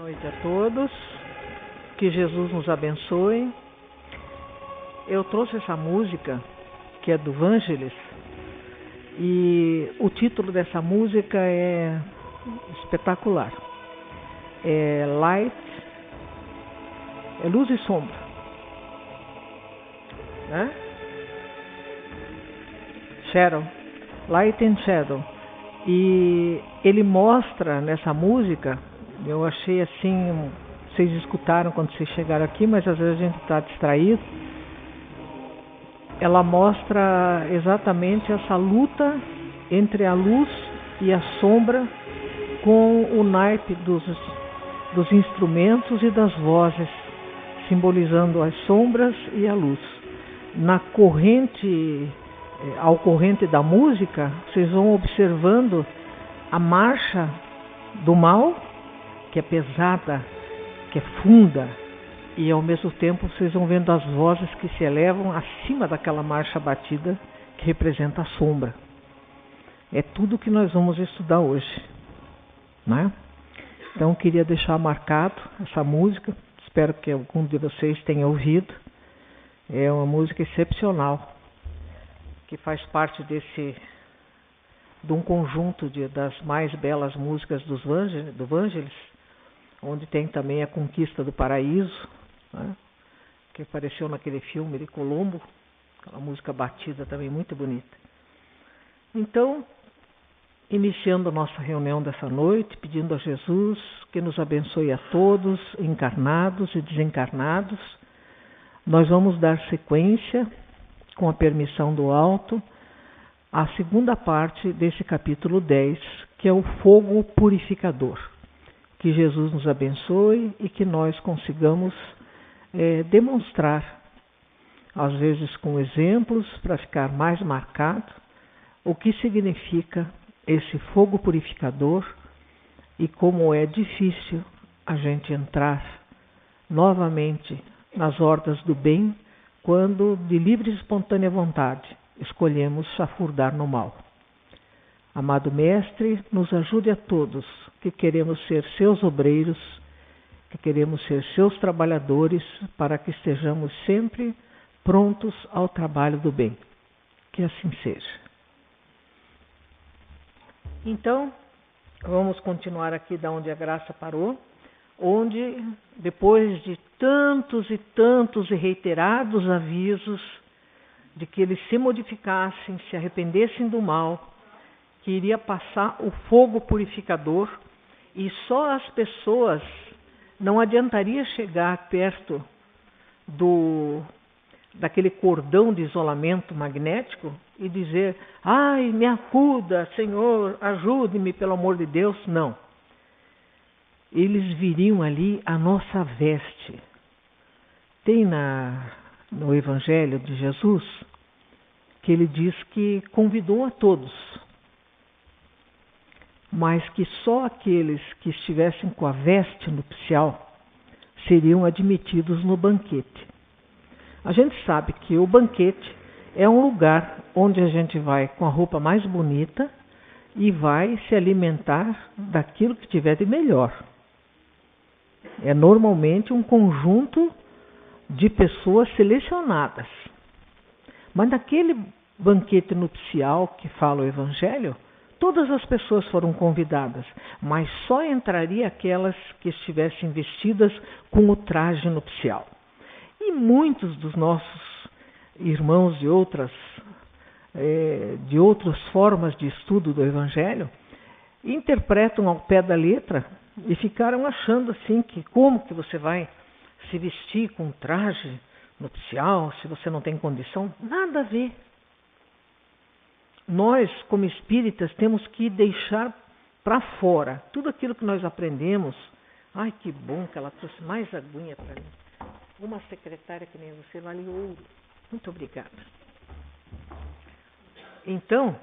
Noite a todos, que Jesus nos abençoe. Eu trouxe essa música, que é do Vangelis, e o título dessa música é espetacular. É Light, é Luz e Sombra, né? Shadow, Light and Shadow. E ele mostra nessa música, eu achei assim, vocês escutaram quando vocês chegaram aqui, mas às vezes a gente está distraído. Ela mostra exatamente essa luta entre a luz e a sombra, com o naipe dos instrumentos e das vozes, simbolizando as sombras e a luz. Na corrente, ao corrente da música, vocês vão observando a marcha do mal, que é pesada, que é funda, e ao mesmo tempo vocês vão vendo as vozes que se elevam acima daquela marcha batida, que representa a sombra. É tudo que nós vamos estudar hoje, né? Então eu queria deixar marcado essa música, espero que algum de vocês tenha ouvido. É uma música excepcional, que faz parte de um conjunto das mais belas músicas do Vangelis, onde tem também a Conquista do Paraíso, né, que apareceu naquele filme de Colombo, aquela música batida também muito bonita. Então, iniciando a nossa reunião dessa noite, pedindo a Jesus que nos abençoe a todos, encarnados e desencarnados, nós vamos dar sequência, com a permissão do alto, à segunda parte desse capítulo 10, que é o fogo purificador. Que Jesus nos abençoe e que nós consigamos demonstrar, às vezes com exemplos, para ficar mais marcado, o que significa esse fogo purificador e como é difícil a gente entrar novamente nas hordas do bem, quando, de livre e espontânea vontade, escolhemos chafurdar no mal. Amado Mestre, nos ajude a todos que queremos ser seus obreiros, que queremos ser seus trabalhadores, para que estejamos sempre prontos ao trabalho do bem. Que assim seja. Então, vamos continuar aqui da onde a graça parou, onde, depois de tantos e reiterados avisos de que eles se modificassem, se arrependessem do mal, que iria passar o fogo purificador, e só as pessoas, não adiantaria chegar perto daquele cordão de isolamento magnético e dizer: ai, me acuda, Senhor, ajude-me, pelo amor de Deus. Não. Eles viriam ali a nossa veste. Tem no Evangelho de Jesus que ele diz que convidou a todos, mas que só aqueles que estivessem com a veste nupcial seriam admitidos no banquete. A gente sabe que o banquete é um lugar onde a gente vai com a roupa mais bonita e vai se alimentar daquilo que tiver de melhor. É normalmente um conjunto de pessoas selecionadas. Mas naquele banquete nupcial que fala o Evangelho, todas as pessoas foram convidadas, mas só entraria aquelas que estivessem vestidas com o traje nupcial. E muitos dos nossos irmãos de outras formas de estudo do Evangelho interpretam ao pé da letra e ficaram achando assim que como que você vai se vestir com traje nupcial se você não tem condição? Nada a ver. Nós, como espíritas, temos que deixar para fora tudo aquilo que nós aprendemos. Ai, que bom que ela trouxe mais aguinha para mim. Uma secretária que nem você vale ouro. Muito obrigada. Então,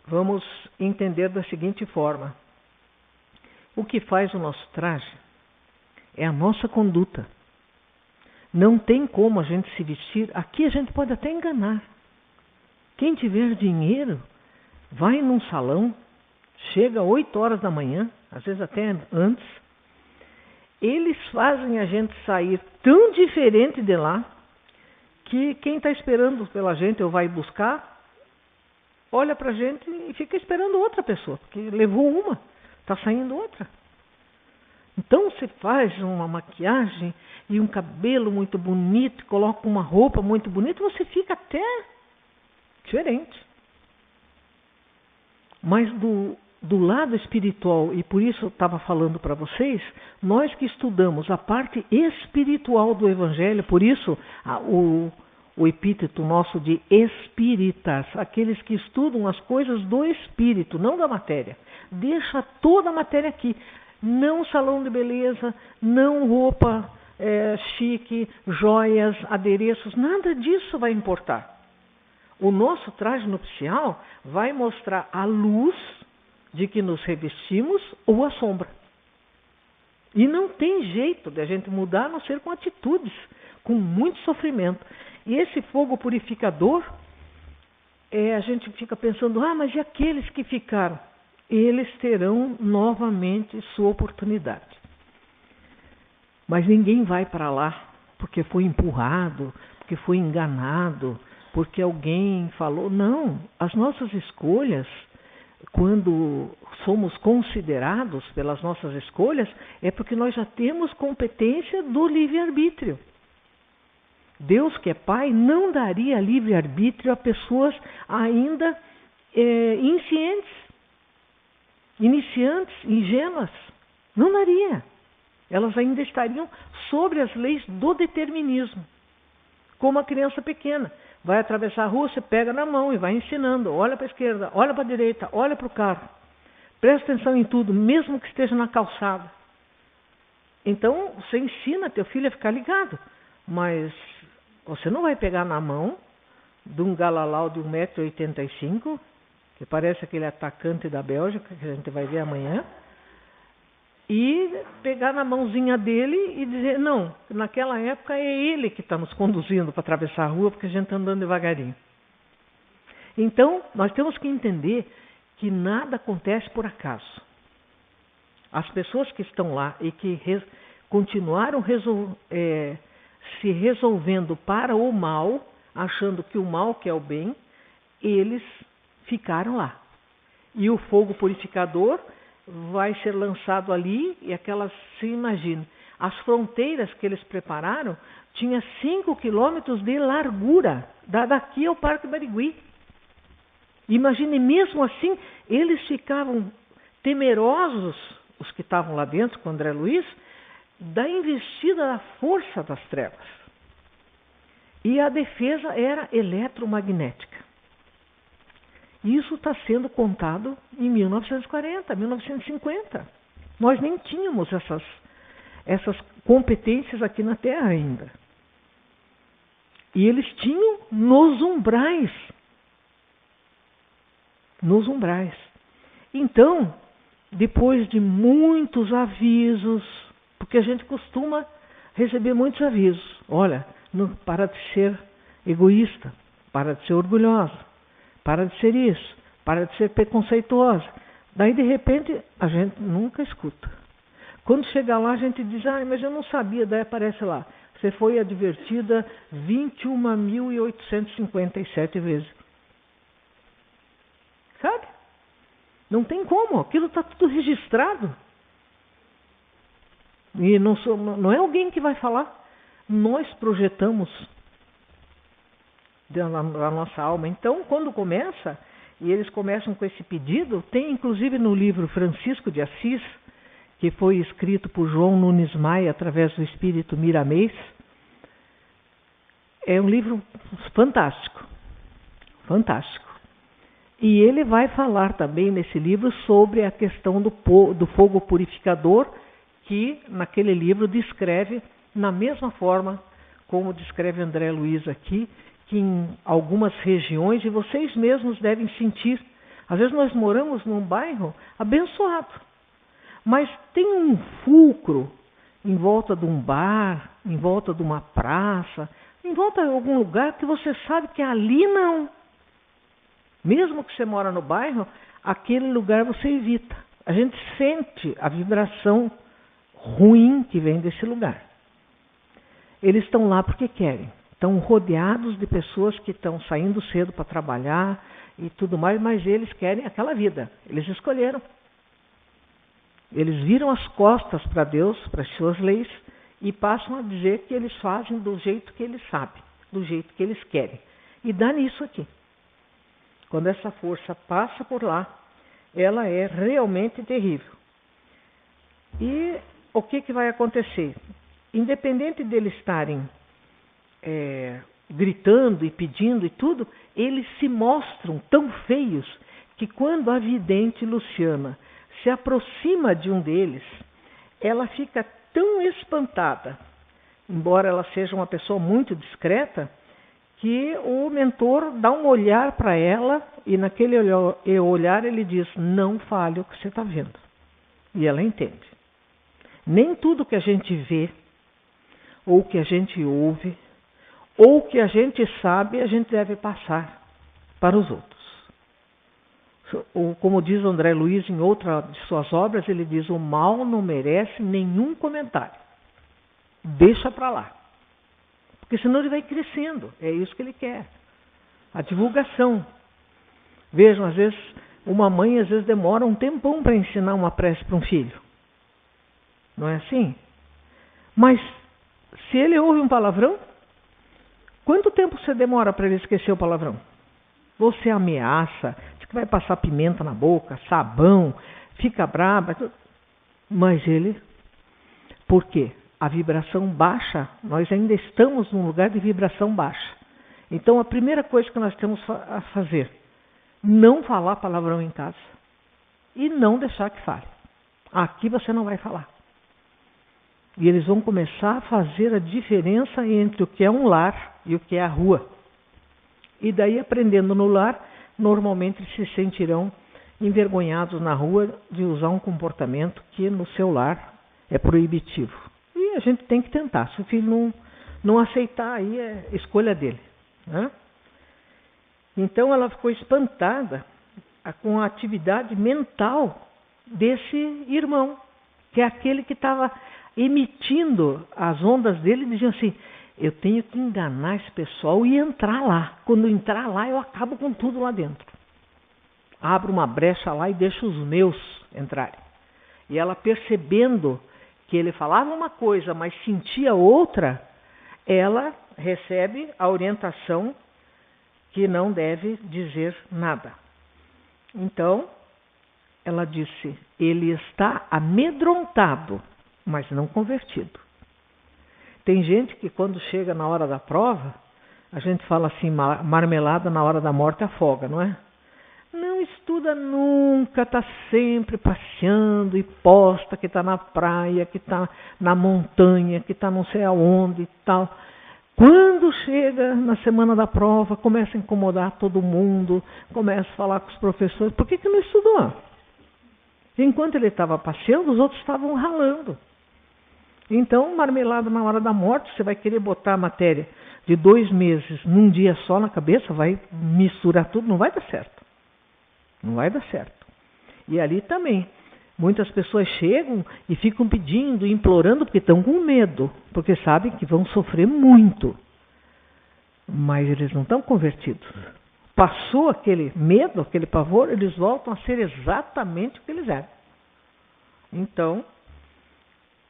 vamos entender da seguinte forma: o que faz o nosso traje é a nossa conduta. Não tem como a gente se vestir. Aqui a gente pode até enganar. Quem tiver dinheiro, vai num salão chega 8 horas da manhã, às vezes até antes, eles fazem a gente sair tão diferente de lá, que quem está esperando pela gente ou vai buscar, olha para a gente e fica esperando outra pessoa, porque levou uma, está saindo outra. Então você faz uma maquiagem e um cabelo muito bonito, coloca uma roupa muito bonita, você fica até diferente. Mas do lado espiritual, e por isso eu estava falando para vocês, nós que estudamos a parte espiritual do Evangelho, por isso o epíteto nosso de espíritas, aqueles que estudam as coisas do espírito, não da matéria. Deixa toda a matéria aqui. Não salão de beleza, não roupa chique, joias, adereços, nada disso vai importar. O nosso traje nupcial vai mostrar a luz de que nos revestimos ou a sombra. E não tem jeito de a gente mudar a não ser com atitudes, com muito sofrimento. E esse fogo purificador, a gente fica pensando, mas e aqueles que ficaram? Eles terão novamente sua oportunidade. Mas ninguém vai para lá porque foi empurrado, porque foi enganado, porque alguém falou. Não, as nossas escolhas, quando somos considerados pelas nossas escolhas, é porque nós já temos competência do livre-arbítrio. Deus, que é Pai, não daria livre-arbítrio a pessoas ainda inscientes, iniciantes, ingênuas. Não daria. Elas ainda estariam sobre as leis do determinismo. Como a criança pequena. Vai atravessar a rua, você pega na mão e vai ensinando. Olha para a esquerda, olha para a direita, olha para o carro. Presta atenção em tudo, mesmo que esteja na calçada. Então, você ensina teu filho a ficar ligado. Mas você não vai pegar na mão de um galalau de 1,85 m, que parece aquele atacante da Bélgica, que a gente vai ver amanhã, e pegar na mãozinha dele e dizer, não, naquela época é ele que está nos conduzindo para atravessar a rua, porque a gente está andando devagarinho. Então, nós temos que entender que nada acontece por acaso. As pessoas que estão lá e que continuaram se resolvendo para o mal, achando que o mal que é o bem, eles ficaram lá. E o fogo purificador vai ser lançado ali, e aquelas, se imagine, as fronteiras que eles prepararam tinha 5 quilômetros de largura, daqui ao Parque Barigui. Imagine, mesmo assim, eles ficavam temerosos, os que estavam lá dentro com André Luiz, da investida da força das trevas. E a defesa era eletromagnética. Isso está sendo contado em 1940, 1950. Nós nem tínhamos essas competências aqui na Terra ainda. E eles tinham nos umbrais. Nos umbrais. Então, depois de muitos avisos, porque a gente costuma receber muitos avisos. Olha, para de ser egoísta, para de ser orgulhosa. Para de ser isso, para de ser preconceituosa. Daí, de repente, a gente nunca escuta. Quando chega lá, a gente diz, mas eu não sabia, daí aparece lá. Você foi advertida 21.857 vezes. Sabe? Não tem como, aquilo está tudo registrado. E não é alguém que vai falar. Nós projetamos da nossa alma. Então, quando começa, e eles começam com esse pedido, tem inclusive no livro Francisco de Assis, que foi escrito por João Nunes Maia através do Espírito Miramês. É um livro fantástico, fantástico. E ele vai falar também nesse livro sobre a questão do fogo purificador, que naquele livro descreve na mesma forma como descreve André Luiz aqui, que em algumas regiões, e vocês mesmos devem sentir, às vezes nós moramos num bairro abençoado, mas tem um fulcro em volta de um bar, em volta de uma praça, em volta de algum lugar que você sabe que ali não. Mesmo que você mora no bairro, aquele lugar você evita. A gente sente a vibração ruim que vem desse lugar. Eles estão lá porque querem. Estão rodeados de pessoas que estão saindo cedo para trabalhar e tudo mais, mas eles querem aquela vida. Eles escolheram. Eles viram as costas para Deus, para as suas leis, e passam a dizer que eles fazem do jeito que eles sabem, do jeito que eles querem. E dá nisso aqui. Quando essa força passa por lá, ela é realmente terrível. E o que vai acontecer? Independente deles estarem gritando e pedindo e tudo, eles se mostram tão feios que quando a vidente Luciana se aproxima de um deles, ela fica tão espantada, embora ela seja uma pessoa muito discreta, que o mentor dá um olhar para ela e naquele olhar ele diz: não fale o que você está vendo. E ela entende. Nem tudo que a gente vê, ou que a gente ouve, ou que a gente sabe, a gente deve passar para os outros. Como diz André Luiz em outra de suas obras, ele diz: o mal não merece nenhum comentário. Deixa para lá. Porque senão ele vai crescendo. É isso que ele quer. A divulgação. Vejam, às vezes, uma mãe às vezes demora um tempão para ensinar uma prece para um filho. Não é assim? Mas, se ele ouve um palavrão, quanto tempo você demora para ele esquecer o palavrão? Você ameaça, diz que vai passar pimenta na boca, sabão, fica brava. Mas ele, por quê? A vibração baixa, nós ainda estamos num lugar de vibração baixa. Então a primeira coisa que nós temos a fazer, não falar palavrão em casa. E não deixar que fale. Aqui você não vai falar. E eles vão começar a fazer a diferença entre o que é um lar e o que é a rua. E daí, aprendendo no lar, normalmente se sentirão envergonhados na rua de usar um comportamento que no seu lar é proibitivo. E a gente tem que tentar. Se o filho não aceitar, aí é escolha dele. Né? Então ela ficou espantada com a atividade mental desse irmão, que é aquele que estava emitindo as ondas dele e dizia assim: eu tenho que enganar esse pessoal e entrar lá. Quando eu entrar lá, eu acabo com tudo lá dentro. Abro uma brecha lá e deixo os meus entrarem. E ela, percebendo que ele falava uma coisa, mas sentia outra, ela recebe a orientação que não deve dizer nada. Então, ela disse: ele está amedrontado, mas não convertido. Tem gente que quando chega na hora da prova, a gente fala assim: marmelada na hora da morte afoga, não é? Não estuda nunca, está sempre passeando e posta que está na praia, que está na montanha, que está não sei aonde e tal. Quando chega na semana da prova, começa a incomodar todo mundo, começa a falar com os professores. Por que não estudou? Enquanto ele estava passeando, os outros estavam ralando. Então, marmelada na hora da morte, você vai querer botar a matéria de 2 meses num dia só na cabeça, vai misturar tudo, não vai dar certo. Não vai dar certo. E ali também, muitas pessoas chegam e ficam pedindo, implorando, porque estão com medo, porque sabem que vão sofrer muito. Mas eles não estão convertidos. Passou aquele medo, aquele pavor, eles voltam a ser exatamente o que eles eram. Então,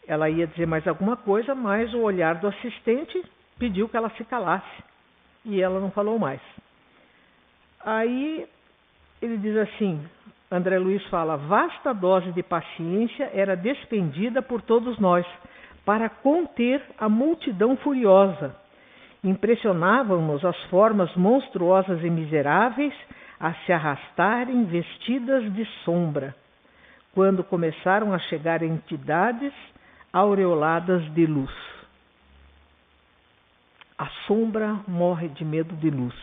ela ia dizer mais alguma coisa, mas o olhar do assistente pediu que ela se calasse. E ela não falou mais. Aí ele diz assim, André Luiz fala: vasta dose de paciência era despendida por todos nós para conter a multidão furiosa. Impressionavam-nos as formas monstruosas e miseráveis a se arrastarem vestidas de sombra, quando começaram a chegar entidades aureoladas de luz. A sombra morre de medo de luz.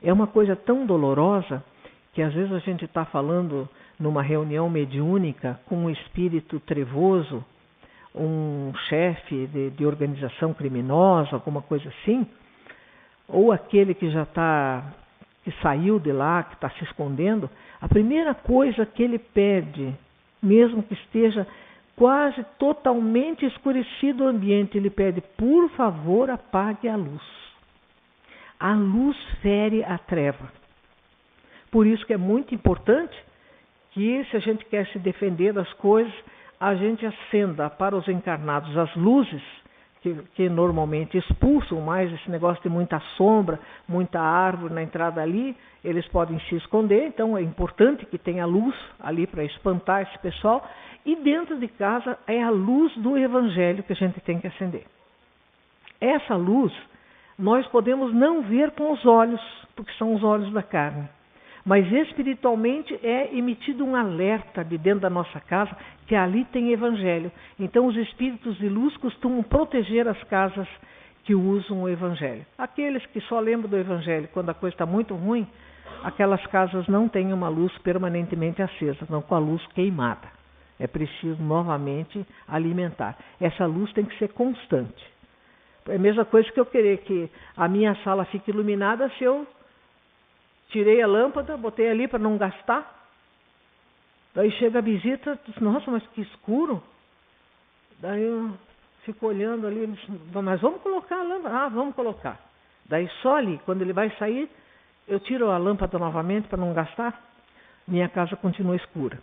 É uma coisa tão dolorosa que às vezes a gente está falando numa reunião mediúnica com um espírito trevoso, um chefe de organização criminosa, alguma coisa assim, ou aquele que já está que saiu de lá, que está se escondendo, a primeira coisa que ele pede, mesmo que esteja quase totalmente escurecido o ambiente, ele pede, por favor, apague a luz. A luz fere a treva. Por isso que é muito importante que, se a gente quer se defender das coisas, a gente acenda para os encarnados as luzes que normalmente expulsam mais esse negócio de muita sombra, muita árvore na entrada ali, eles podem se esconder, então é importante que tenha luz ali para espantar esse pessoal, e dentro de casa é a luz do Evangelho que a gente tem que acender. Essa luz nós podemos não ver com os olhos, porque são os olhos da carne, mas espiritualmente é emitido um alerta de dentro da nossa casa que ali tem Evangelho. Então os espíritos de luz costumam proteger as casas que usam o Evangelho. Aqueles que só lembram do Evangelho quando a coisa está muito ruim, aquelas casas não têm uma luz permanentemente acesa, não com a luz queimada. É preciso novamente alimentar. Essa luz tem que ser constante. É a mesma coisa que eu querer que a minha sala fique iluminada se eu tirei a lâmpada, botei ali para não gastar. Daí chega a visita, diz, nossa, mas que escuro. Daí eu fico olhando ali, diz, mas vamos colocar a lâmpada. Ah, vamos colocar. Daí só ali, quando ele vai sair, eu tiro a lâmpada novamente para não gastar, minha casa continua escura.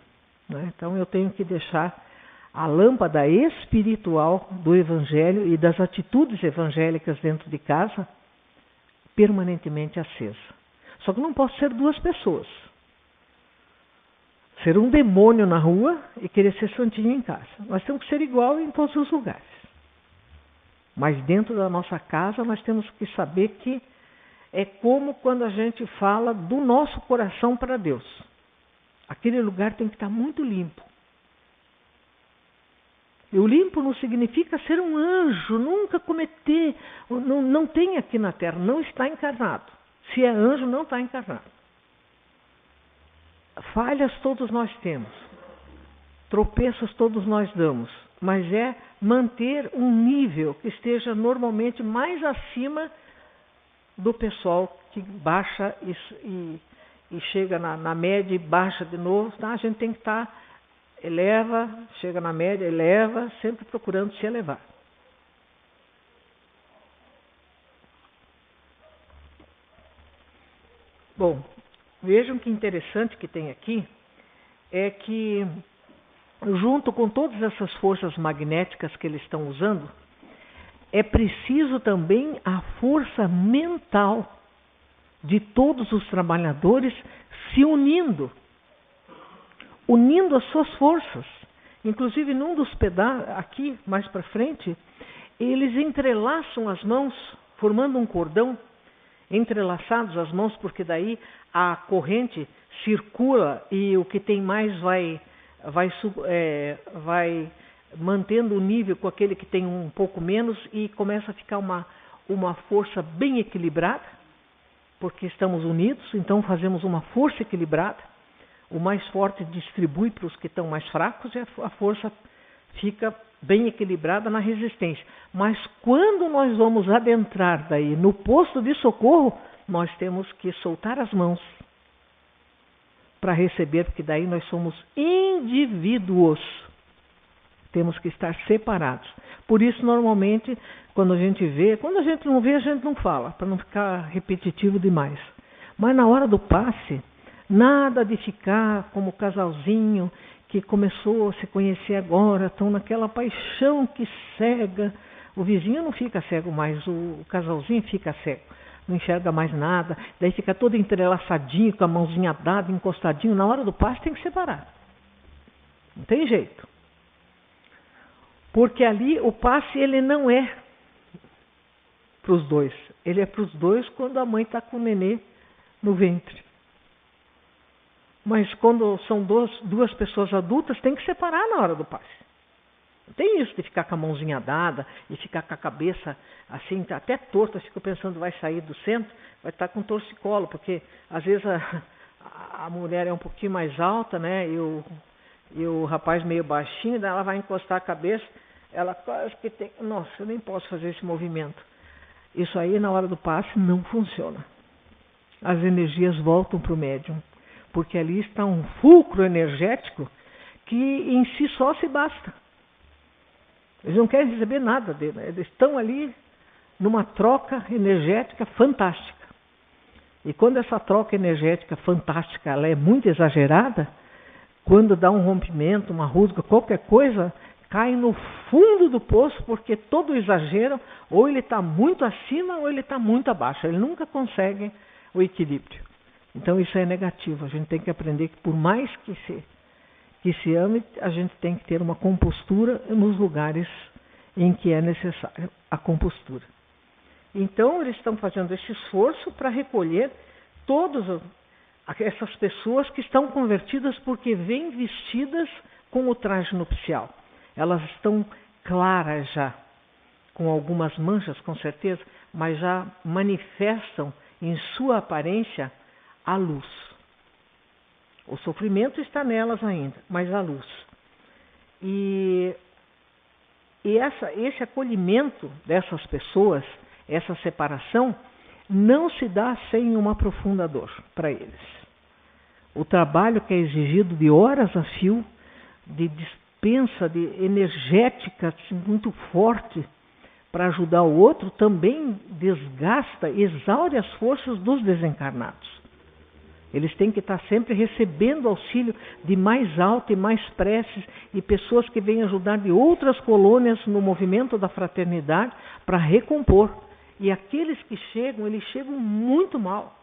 Né? Então eu tenho que deixar a lâmpada espiritual do Evangelho e das atitudes evangélicas dentro de casa permanentemente acesa. Só que não posso ser duas pessoas. Ser um demônio na rua e querer ser santinho em casa. Nós temos que ser igual em todos os lugares. Mas dentro da nossa casa nós temos que saber que é como quando a gente fala do nosso coração para Deus. Aquele lugar tem que estar muito limpo. E o limpo não significa ser um anjo, nunca cometer, não tem aqui na terra, não está encarnado. Se é anjo, não está encarnado. Falhas todos nós temos. Tropeços todos nós damos. Mas é manter um nível que esteja normalmente mais acima do pessoal que baixa e chega na média e baixa de novo. Tá? A gente tem que estar, eleva, chega na média, eleva, sempre procurando se elevar. Bom, vejam que interessante que tem aqui, é que junto com todas essas forças magnéticas que eles estão usando, é preciso também a força mental de todos os trabalhadores se unindo as suas forças. Inclusive, num dos pedaços, aqui mais para frente, eles entrelaçam as mãos, formando um cordão, entrelaçados as mãos, porque daí a corrente circula e o que tem mais vai mantendo o nível com aquele que tem um pouco menos e começa a ficar uma força bem equilibrada, porque estamos unidos, então fazemos uma força equilibrada. O mais forte distribui para os que estão mais fracos e a força fica bem equilibrada na resistência. Mas quando nós vamos adentrar daí no posto de socorro, nós temos que soltar as mãos para receber, porque daí nós somos indivíduos. Temos que estar separados. Por isso, normalmente, quando a gente não vê, a gente não fala, para não ficar repetitivo demais. Mas na hora do passe, nada de ficar como casalzinho que começou a se conhecer agora, estão naquela paixão que cega. O vizinho não fica cego mais, o casalzinho fica cego, não enxerga mais nada, daí fica todo entrelaçadinho, com a mãozinha dada, encostadinho. Na hora do passe tem que separar. Não tem jeito. Porque ali o passe ele não é para os dois. Ele é para os dois quando a mãe está com o nenê no ventre. Mas quando são duas pessoas adultas, tem que separar na hora do passe. Não tem isso de ficar com a mãozinha dada e ficar com a cabeça assim, até torta. Eu fico pensando, vai sair do centro, vai estar com torcicolo, porque às vezes a mulher é um pouquinho mais alta, né? E o rapaz meio baixinho, daí ela vai encostar a cabeça, ela quase que tem... Nossa, eu nem posso fazer esse movimento. Isso aí, na hora do passe, não funciona. as energias voltam para o médium, porque ali está um fulcro energético que em si só se basta. Eles não querem receber nada dele, eles estão ali numa troca energética fantástica. E quando essa troca energética fantástica ela é muito exagerada, quando dá um rompimento, uma rusga, qualquer coisa, cai no fundo do poço, porque todo exagero, ou ele está muito acima ou ele está muito abaixo. Ele nunca consegue o equilíbrio. Então isso é negativo. A gente tem que aprender que por mais que se ame, a gente tem que ter uma compostura nos lugares em que é necessário a compostura. Então eles estão fazendo esse esforço para recolher todas essas pessoas que estão convertidas porque vêm vestidas com o traje nupcial. Elas estão claras já, com algumas manchas com certeza, mas já manifestam em sua aparência a luz. O sofrimento está nelas ainda, mas a luz. E esse acolhimento dessas pessoas, essa separação, não se dá sem um aprofundador para eles. O trabalho que é exigido de horas a fio, de dispensa de energética assim, muito forte para ajudar o outro, também desgasta, exaure as forças dos desencarnados. Eles têm que estar sempre recebendo auxílio de mais alto e mais preces e pessoas que vêm ajudar de outras colônias no movimento da fraternidade para recompor. E aqueles que chegam, eles chegam muito mal.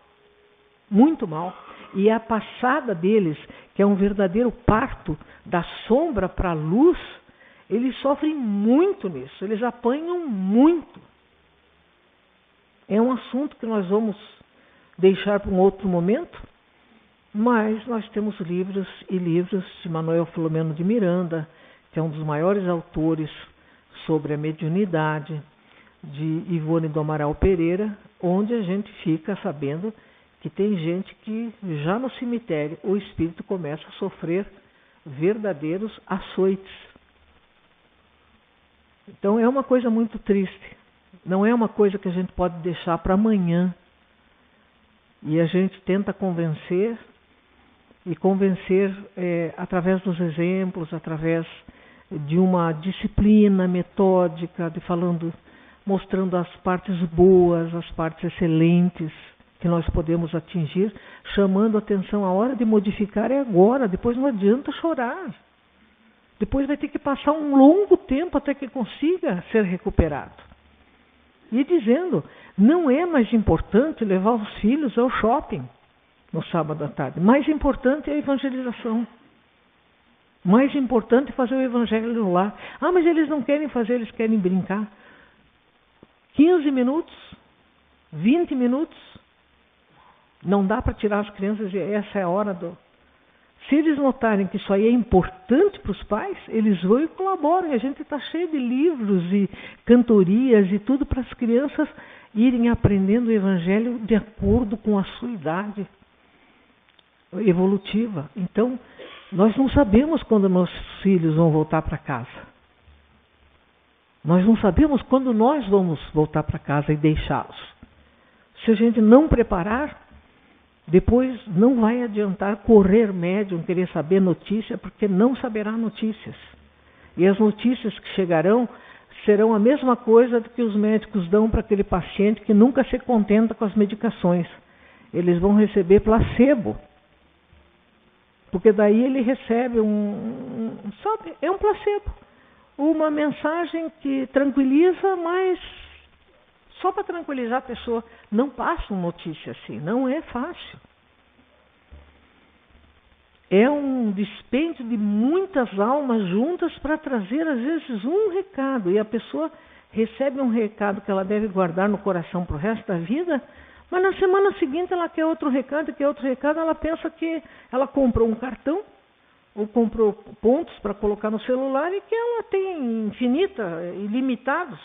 Muito mal. E a passada deles, que é um verdadeiro parto da sombra para a luz, eles sofrem muito nisso, eles apanham muito. É um assunto que nós vamos deixar para um outro momento, mas nós temos livros e livros de Manuel Filomeno de Miranda, que é um dos maiores autores sobre a mediunidade, de Ivone do Amaral Pereira, onde a gente fica sabendo que tem gente que já no cemitério o espírito começa a sofrer verdadeiros açoites. Então é uma coisa muito triste, não é uma coisa que a gente pode deixar para amanhã. E a gente tenta convencer, e convencer através dos exemplos, através de uma disciplina metódica, mostrando as partes boas, as partes excelentes que nós podemos atingir, chamando a atenção. A hora de modificar é agora, depois não adianta chorar. Depois vai ter que passar um longo tempo até que consiga ser recuperado. E dizendo, não é mais importante levar os filhos ao shopping no sábado à tarde. Mais importante é a evangelização. Mais importante é fazer o evangelho lá. Ah, mas eles não querem fazer, eles querem brincar. 15 minutos, 20 minutos, não dá para tirar as crianças e essa é a hora do... Se eles notarem que isso aí é importante para os pais, eles vão e colaboram. E a gente está cheio de livros e cantorias e tudo para as crianças irem aprendendo o evangelho de acordo com a sua idade evolutiva. Então, nós não sabemos quando nossos filhos vão voltar para casa. Nós não sabemos quando nós vamos voltar para casa e deixá-los. Se a gente não preparar, depois não vai adiantar correr médium, querer saber notícia, porque não saberá notícias. E as notícias que chegarão serão a mesma coisa que os médicos dão para aquele paciente que nunca se contenta com as medicações. Eles vão receber placebo. Porque daí ele recebe é um placebo. Uma mensagem que tranquiliza, mas só para tranquilizar a pessoa. Não passam notícia assim, não é fácil. É um dispêndio de muitas almas juntas para trazer, às vezes, um recado. E a pessoa recebe um recado que ela deve guardar no coração para o resto da vida, mas na semana seguinte ela quer outro recado, ela pensa que ela comprou um cartão, ou comprou pontos para colocar no celular e que ela tem ilimitados.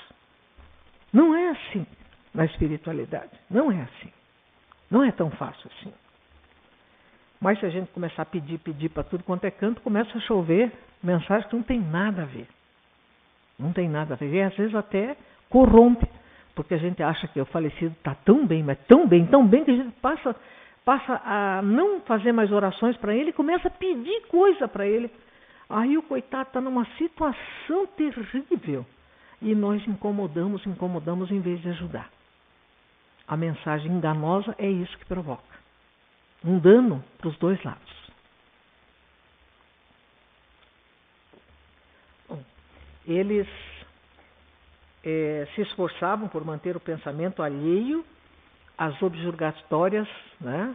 Não é assim na espiritualidade. Não é assim. Não é tão fácil assim. Mas se a gente começar a pedir para tudo quanto é canto, começa a chover mensagens que não tem nada a ver. Não tem nada a ver. E às vezes até corrompe. porque a gente acha que o falecido está tão bem, mas tão bem, que a gente passa a não fazer mais orações para ele e começa a pedir coisa para ele. Aí o coitado está numa situação terrível e nós incomodamos em vez de ajudar. A mensagem enganosa é isso que provoca um dano para os dois lados. Bom, eles se esforçavam por manter o pensamento alheio às objurgatórias, né,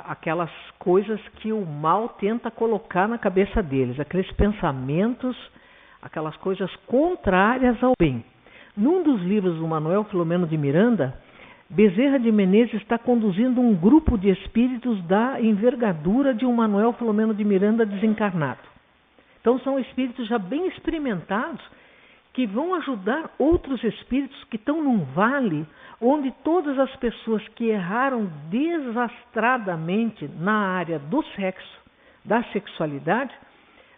aquelas coisas que o mal tenta colocar na cabeça deles, aqueles pensamentos, aquelas coisas contrárias ao bem. Num dos livros do Manuel Filomeno de Miranda, Bezerra de Menezes está conduzindo um grupo de espíritos da envergadura de um Manuel Filomeno de Miranda desencarnado. Então são espíritos já bem experimentados que vão ajudar outros espíritos que estão num vale onde todas as pessoas que erraram desastradamente na área do sexo, da sexualidade,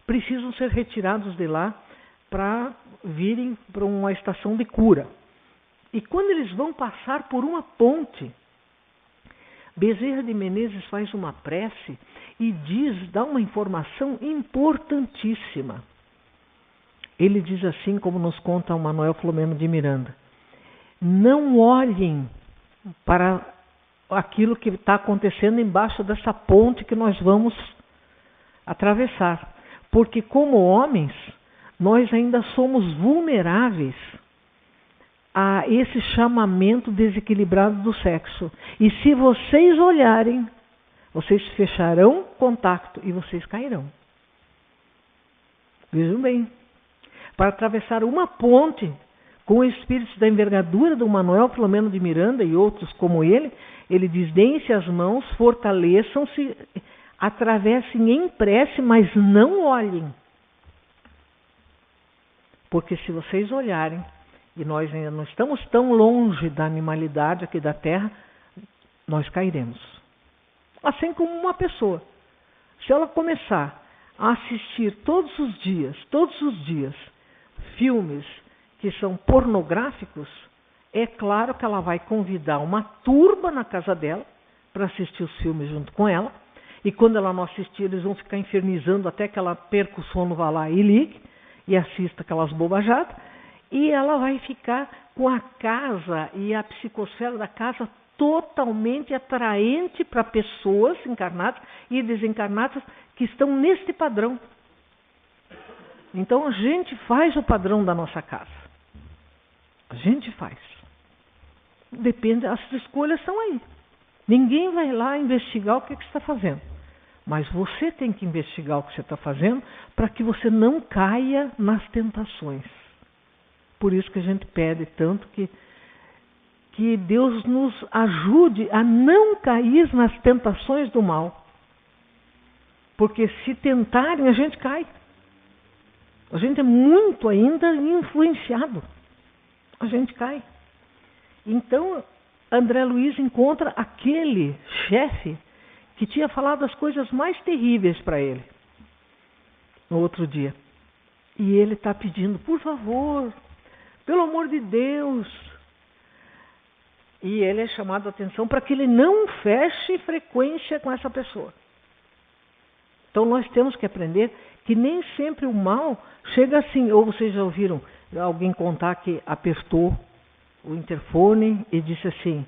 precisam ser retirados de lá para virem para uma estação de cura. E quando eles vão passar por uma ponte, Bezerra de Menezes faz uma prece e dá uma informação importantíssima. Ele diz assim, como nos conta o Manuel Filomeno de Miranda: não olhem para aquilo que está acontecendo embaixo dessa ponte que nós vamos atravessar, porque como homens, nós ainda somos vulneráveis a esse chamamento desequilibrado do sexo. E se vocês olharem, vocês fecharão contato e vocês cairão. Vejam bem, para atravessar uma ponte com espíritos da envergadura do Manuel Filomeno de Miranda e outros como ele diz: deem-se as mãos, fortaleçam-se, atravessem em prece, mas não olhem. Porque se vocês olharem, e nós ainda não estamos tão longe da animalidade aqui da Terra, nós cairemos. Assim como uma pessoa, se ela começar a assistir todos os dias, filmes que são pornográficos, é claro que ela vai convidar uma turba na casa dela para assistir os filmes junto com ela, e quando ela não assistir, eles vão ficar infernizando até que ela perca o sono, vá lá e ligue, e assista aquelas bobajadas, e ela vai ficar com a casa e a psicosfera da casa totalmente atraente para pessoas encarnadas e desencarnadas que estão neste padrão. Então a gente faz o padrão da nossa casa. A gente faz. Depende, as escolhas são aí. Ninguém vai lá investigar o que você está fazendo. Mas você tem que investigar o que você está fazendo para que você não caia nas tentações. Por isso que a gente pede tanto que Deus nos ajude a não cair nas tentações do mal. Porque se tentarem, a gente cai. A gente é muito ainda influenciado. A gente cai. Então, André Luiz encontra aquele chefe que tinha falado as coisas mais terríveis para ele no outro dia. E ele está pedindo: por favor, pelo amor de Deus. E ele é chamado a atenção para que ele não feche frequência com essa pessoa. Então nós temos que aprender que nem sempre o mal chega assim. Ou vocês já ouviram alguém contar que apertou o interfone e disse assim: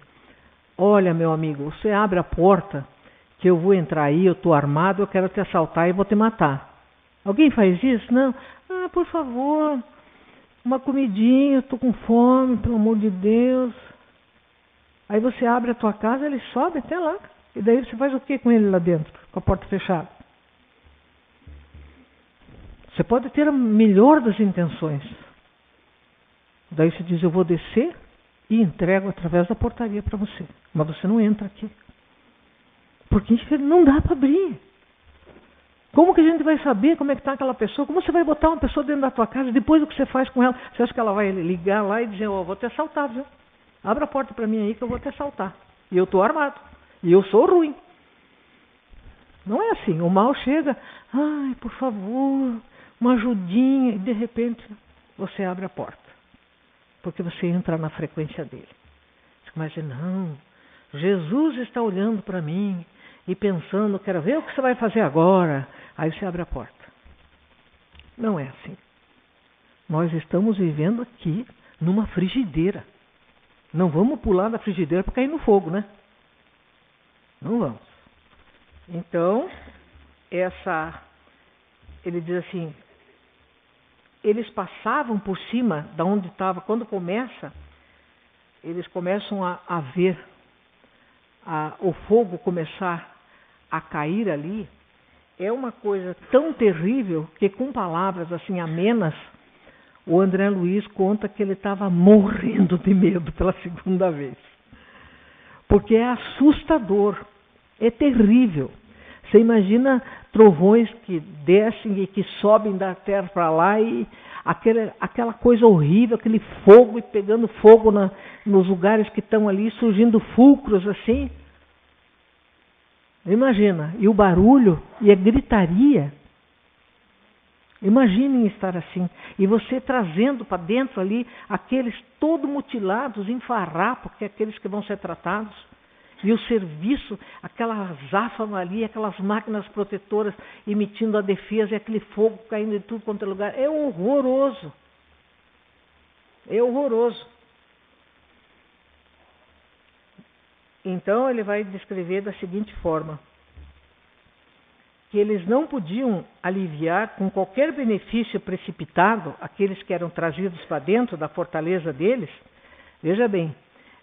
olha, meu amigo, você abre a porta que eu vou entrar aí, eu estou armado, eu quero te assaltar e vou te matar. Alguém faz isso? Não? Ah, por favor, uma comidinha, eu estou com fome, pelo amor de Deus. Aí você abre a tua casa, ele sobe até lá. E daí você faz o que com ele lá dentro, com a porta fechada? Você pode ter a melhor das intenções. Daí você diz: eu vou descer e entrego através da portaria para você. Mas você não entra aqui. Porque não dá para abrir. Como que a gente vai saber como é que está aquela pessoa? Como você vai botar uma pessoa dentro da tua casa e depois o que você faz com ela? Você acha que ela vai ligar lá e dizer: vou te assaltar, viu? Abra a porta para mim aí que eu vou te assaltar. E eu estou armado. E eu sou ruim. Não é assim. O mal chega: ai, por favor, uma ajudinha. E de repente você abre a porta. porque você entra na frequência dele. Você começa a dizer, não, Jesus está olhando para mim e pensando, quero ver o que você vai fazer agora. Aí você abre a porta. Não é assim. Nós estamos vivendo aqui numa frigideira. Não vamos pular da frigideira para cair no fogo, né? Não vamos. Então, ele diz assim, eles passavam por cima da onde estava, quando começa, eles começam a ver o fogo começar a cair ali. É uma coisa tão terrível que, com palavras assim amenas, o André Luiz conta que ele estava morrendo de medo pela segunda vez. Porque é assustador, é terrível. Você imagina trovões que descem e que sobem da terra para lá e aquela coisa horrível, aquele fogo e pegando fogo nos lugares que estão ali, surgindo fulcros assim. Imagina, e o barulho e a gritaria. Imaginem estar assim. E você trazendo para dentro ali aqueles todo mutilados em farrapo, que é aqueles que vão ser tratados. E o serviço, aquela azáfama ali, aquelas máquinas protetoras emitindo a defesa e aquele fogo caindo em tudo quanto é lugar. É horroroso. É horroroso. Então ele vai descrever da seguinte forma, que eles não podiam aliviar com qualquer benefício precipitado aqueles que eram trazidos para dentro da fortaleza deles. Veja bem,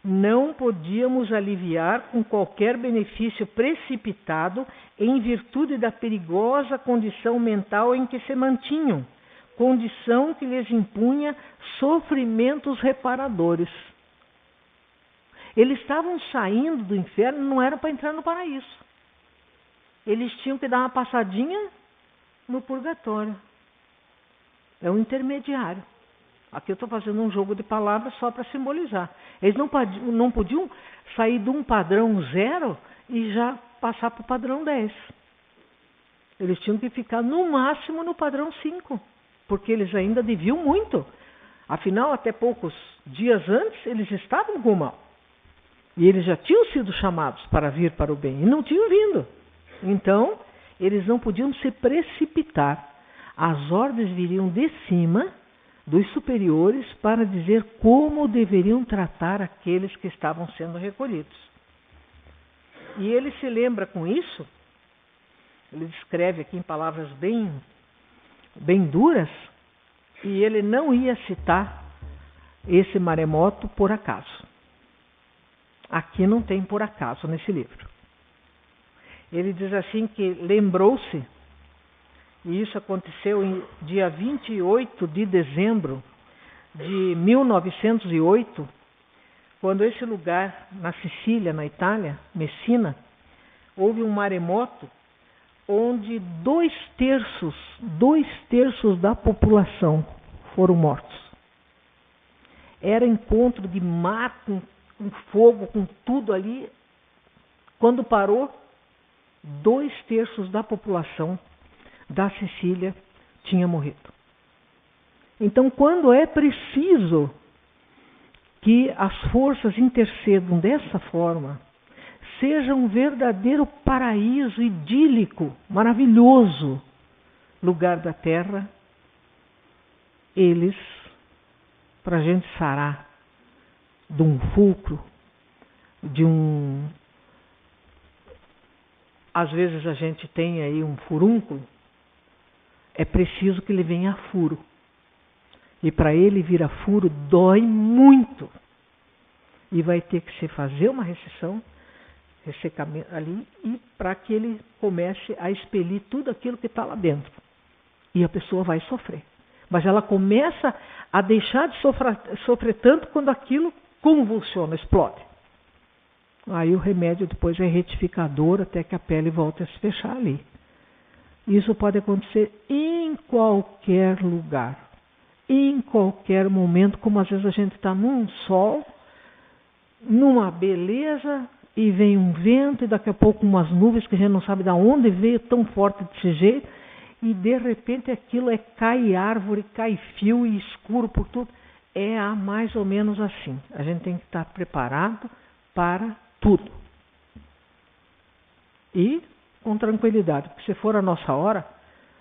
não podíamos aliviar com qualquer benefício precipitado em virtude da perigosa condição mental em que se mantinham, condição que lhes impunha sofrimentos reparadores. Eles estavam saindo do inferno, não era para entrar no paraíso. Eles tinham que dar uma passadinha no purgatório. É um intermediário. Aqui eu estou fazendo um jogo de palavras só para simbolizar. Eles não podiam sair de um padrão 0 e já passar para o padrão 10. Eles tinham que ficar no máximo no padrão 5, porque eles ainda deviam muito. Afinal, até poucos dias antes, eles estavam com o mal. E eles já tinham sido chamados para vir para o bem, e não tinham vindo. Então, eles não podiam se precipitar. As ordens viriam de cima, dos superiores, para dizer como deveriam tratar aqueles que estavam sendo recolhidos. E ele se lembra com isso, ele descreve aqui em palavras bem duras, e ele não ia citar esse maremoto por acaso. Aqui não tem por acaso nesse livro. Ele diz assim que lembrou-se, e isso aconteceu em dia 28 de dezembro de 1908, quando esse lugar, na Sicília, na Itália, Messina, houve um maremoto onde 2/3 da população foram mortos. Era encontro de mar com fogo, com tudo ali. Quando parou, 2/3 da população da Sicília tinha morrido. Então, quando é preciso que as forças intercedam dessa forma, seja um verdadeiro paraíso idílico, maravilhoso lugar da terra, eles, para a gente sarar de um fulcro, às vezes a gente tem aí um furúnculo, é preciso que ele venha a furo. E para ele vir a furo dói muito. E vai ter que se fazer uma recessão, ressecamento ali, e para que ele comece a expelir tudo aquilo que está lá dentro. E a pessoa vai sofrer. Mas ela começa a deixar de sofrer tanto quando aquilo convulsiona, explode. Aí o remédio depois é retificador até que a pele volte a se fechar ali. Isso pode acontecer em qualquer lugar, em qualquer momento, como às vezes a gente está num sol, numa beleza, e vem um vento, e daqui a pouco umas nuvens que a gente não sabe de onde veio tão forte desse jeito, e de repente aquilo cai árvore, cai fio e escuro por tudo. é mais ou menos assim. A gente tem que estar preparado para tudo. E com tranquilidade, porque se for a nossa hora,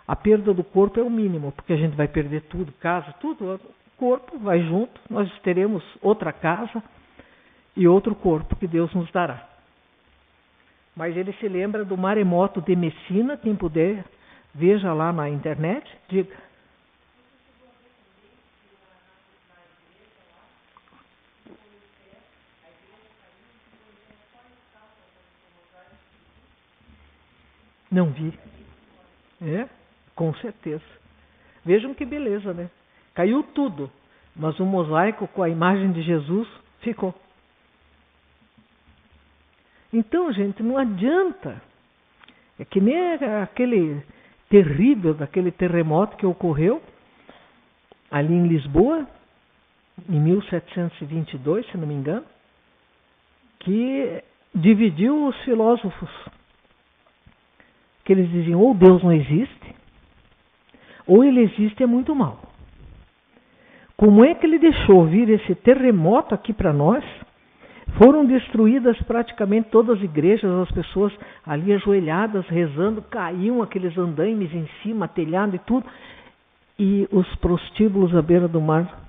a perda do corpo é o mínimo, porque a gente vai perder tudo, casa, tudo, o corpo vai junto, nós teremos outra casa e outro corpo que Deus nos dará. Mas ele se lembra do maremoto de Messina, quem puder, veja lá na internet, diga. Não vi. É, com certeza. Vejam que beleza, né? Caiu tudo, mas o mosaico com a imagem de Jesus ficou. Então, gente, não adianta. É que nem aquele terrível, daquele terremoto que ocorreu ali em Lisboa, em 1722, se não me engano, que dividiu os filósofos. Que eles diziam, ou Deus não existe, ou ele existe e é muito mal. Como é que ele deixou vir esse terremoto aqui para nós? Foram destruídas praticamente todas as igrejas, as pessoas ali ajoelhadas, rezando, caíam aqueles andaimes em cima, telhado e tudo, e os prostíbulos à beira do mar,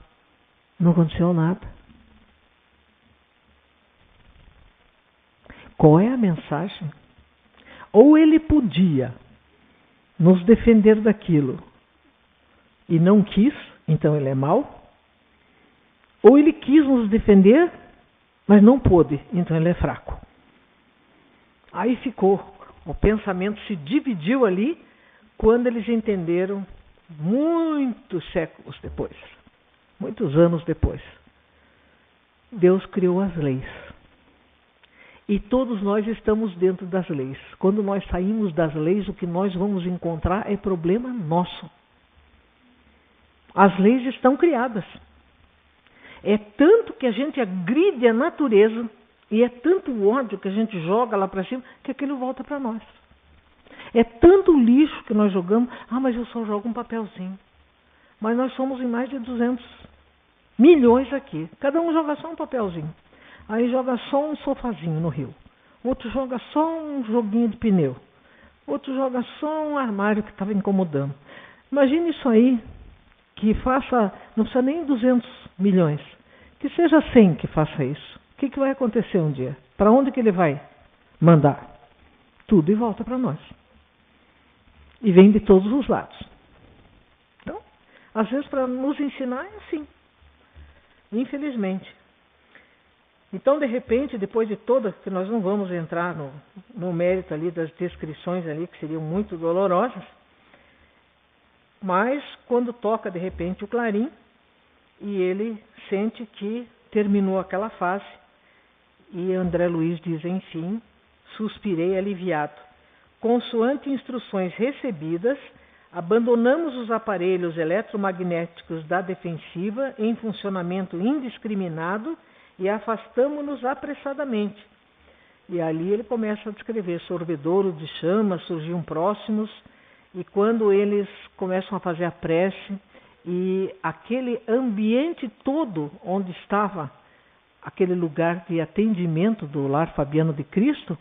não aconteceu nada. Qual é a mensagem? Ou ele podia nos defender daquilo e não quis, então ele é mau, ou ele quis nos defender, mas não pôde, então ele é fraco. Aí ficou, o pensamento se dividiu ali quando eles entenderam muitos séculos depois, muitos anos depois. Deus criou as leis. E todos nós estamos dentro das leis. Quando nós saímos das leis, o que nós vamos encontrar é problema nosso. As leis estão criadas. É tanto que a gente agride a natureza e é tanto ódio que a gente joga lá para cima que aquilo volta para nós. É tanto lixo que nós jogamos. Ah, mas eu só jogo um papelzinho. Mas nós somos em mais de 200 milhões aqui. Cada um joga só um papelzinho. Aí joga só um sofazinho no rio. Outro joga só um joguinho de pneu. Outro joga só um armário que estava incomodando. Imagine isso aí, que faça, não precisa nem 200 milhões, que seja 100 que faça isso. O que vai acontecer um dia? Para onde que ele vai mandar? Tudo e volta para nós. E vem de todos os lados. Então, às vezes para nos ensinar é assim. Infelizmente. Então, de repente, depois de toda, que nós não vamos entrar no mérito ali das descrições ali, que seriam muito dolorosas, mas quando toca de repente o clarim, e ele sente que terminou aquela fase, e André Luiz diz, enfim, suspirei aliviado. Consoante instruções recebidas, abandonamos os aparelhos eletromagnéticos da defensiva em funcionamento indiscriminado e afastamo-nos apressadamente. E ali ele começa a descrever sorvedouro de chamas, surgiam próximos, e quando eles começam a fazer a prece, e aquele ambiente todo onde estava aquele lugar de atendimento do Lar Fabiano de Cristo,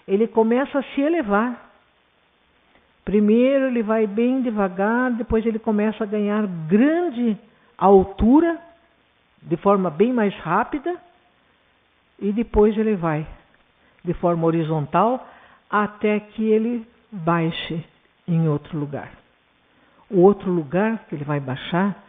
ele começa a se elevar. Primeiro ele vai bem devagar, depois ele começa a ganhar grande altura, de forma bem mais rápida, e depois ele vai de forma horizontal até que ele baixe em outro lugar. O outro lugar que ele vai baixar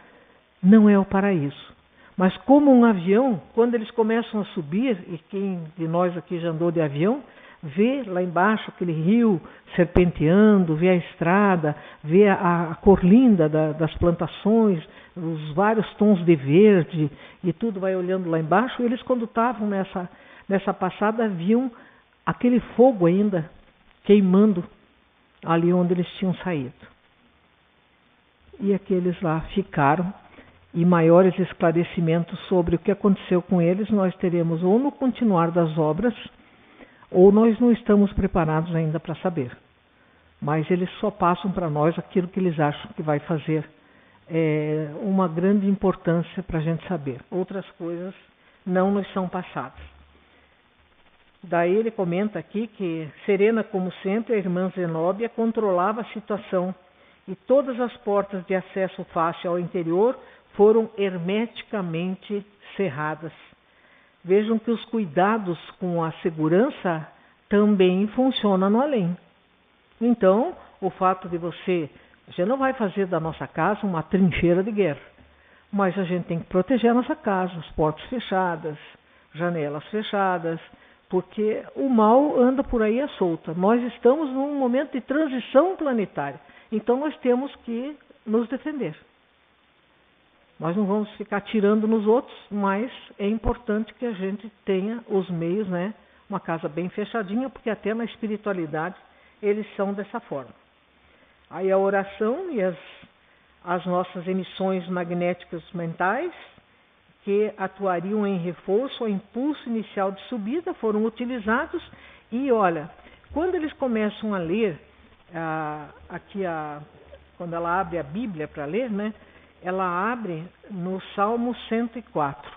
não é o paraíso. Mas como um avião, quando eles começam a subir, e quem de nós aqui já andou de avião, vê lá embaixo aquele rio serpenteando, vê a estrada, vê a cor linda das plantações, os vários tons de verde, e tudo vai olhando lá embaixo. E eles, quando estavam nessa passada, viam aquele fogo ainda queimando ali onde eles tinham saído. E aqueles lá ficaram, e maiores esclarecimentos sobre o que aconteceu com eles nós teremos ou no continuar das obras, ou nós não estamos preparados ainda para saber. Mas eles só passam para nós aquilo que eles acham que vai fazer uma grande importância para a gente saber. Outras coisas não nos são passadas. Daí ele comenta aqui que, serena como sempre, a irmã Zenóbia controlava a situação e todas as portas de acesso fácil ao interior foram hermeticamente cerradas. Vejam que os cuidados com a segurança também funcionam no além. Então, o fato de você não vai fazer da nossa casa uma trincheira de guerra, mas a gente tem que proteger a nossa casa, as portas fechadas, janelas fechadas, porque o mal anda por aí à solta. Nós estamos num momento de transição planetária, então nós temos que nos defender. Nós não vamos ficar atirando nos outros, mas é importante que a gente tenha os meios, né? Uma casa bem fechadinha, porque até na espiritualidade eles são dessa forma. Aí a oração e as nossas emissões magnéticas mentais, que atuariam em reforço ao impulso inicial de subida, foram utilizados. E olha, quando eles começam a ler, quando ela abre a Bíblia para ler, né, ela abre no Salmo 104.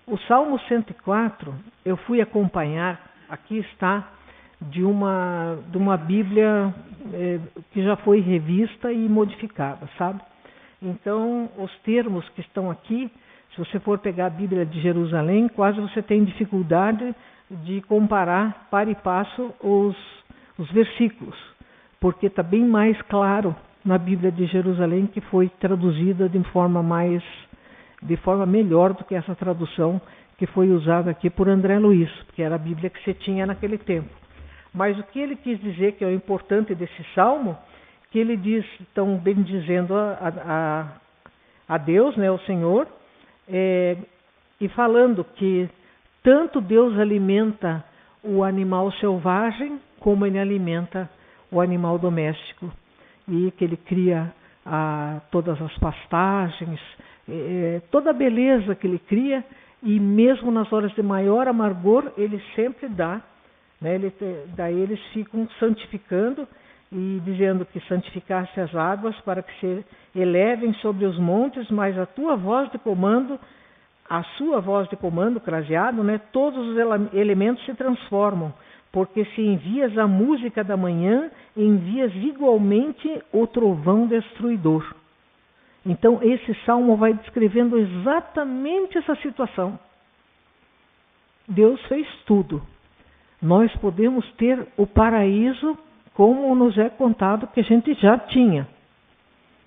O Salmo 104, eu fui acompanhar, aqui está, de uma Bíblia que já foi revista e modificada, sabe? Então, os termos que estão aqui, se você for pegar a Bíblia de Jerusalém, quase você tem dificuldade de comparar para e passo os versículos, porque está bem mais claro na Bíblia de Jerusalém, que foi traduzida de forma melhor do que essa tradução que foi usada aqui por André Luiz, que era a Bíblia que você tinha naquele tempo. Mas o que ele quis dizer que é o importante desse salmo, que ele diz, tão bendizendo a Deus, né, o Senhor, e falando que tanto Deus alimenta o animal selvagem, como ele alimenta o animal doméstico. E que ele cria todas as pastagens, toda a beleza que ele cria, e mesmo nas horas de maior amargor, ele sempre dá. Né? Daí eles ficam santificando e dizendo que santificasse as águas para que se elevem sobre os montes, mas a tua voz de comando, a sua voz de comando, craseado, né? Todos os elementos se transformam, porque se envias a música da manhã, envias igualmente o trovão destruidor. Então esse salmo vai descrevendo exatamente essa situação. Deus fez tudo. Nós podemos ter o paraíso, como nos é contado que a gente já tinha.